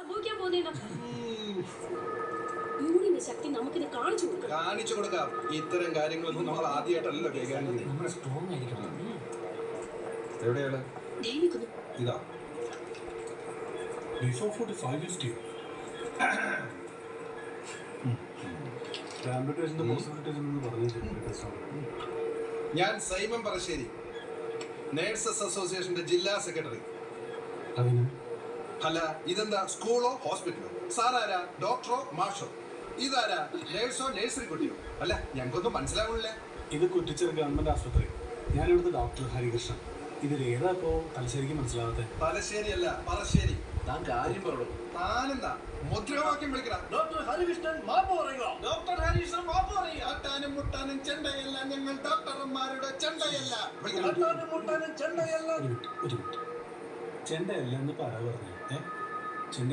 സംഭവിക്കാൻ പോകുന്ന യൂണിയന്റെ ശക്തി നമുക്കിത് കാണിച്ചു കൊടുക്കാം. ഇത്തരം കാര്യങ്ങളൊന്നും നമ്മൾ ആദ്യമായിട്ടല്ലോ കൈകാര്യം ചെയ്യുന്നത്. സ്ട്രോങ് ആയിരിക്കണം. എവിടെയാണ് ഇതാ ഞാൻ സൈമൻ പറശ്ശേരി, നേഴ്സസ് അസോസിയേഷന്റെ ജില്ലാ സെക്രട്ടറി. അല്ല, ഇതെന്താ സ്കൂളോ ഹോസ്പിറ്റലോ? സാറാരാ? ഡോക്ടറോ മാഷോ? ഇതാരാ? നേഴ്സോ നഴ്സറി കുട്ടിയോ? അല്ല, ഞങ്ങൾക്കൊന്നും മനസ്സിലാവുന്നില്ല. ഇത് കുറ്റിച്ചിറ ഗവൺമെന്റ് ആശുപത്രി. ഞാനിവിടുത്തെ ഡോക്ടർ ഹരികൃഷ്ണൻ. ഇതിൽ ഏതാ ഇപ്പോ തലശ്ശേരിക്ക് മനസ്സിലാവാത്തെ? തലശ്ശേരി അല്ല, പറശ്ശേരി. താൻ കാര്യം പറഞ്ഞു. താനെന്താ മുദ്രാവാക്യം വിളിക്കണം? ഡോക്ടർ ഹരികൃഷ്ണൻ മാപ്പ് പറയുക. ഡോക്ടർ ഹരികൃഷ്ണൻ മാപ്പ് പറയുക. ആട്ടാനും മുട്ടാനും ചെണ്ടയല്ല, ഞങ്ങൾ ഡോക്ടർമാരുടെ ചെണ്ടയല്ല. ആട്ടാനും മുട്ടാനും ചെണ്ടയല്ല. ഒരു മിനിറ്റ്. ചെണ്ടയല്ല എന്ന് പറ പറഞ്ഞു. ചെണ്ട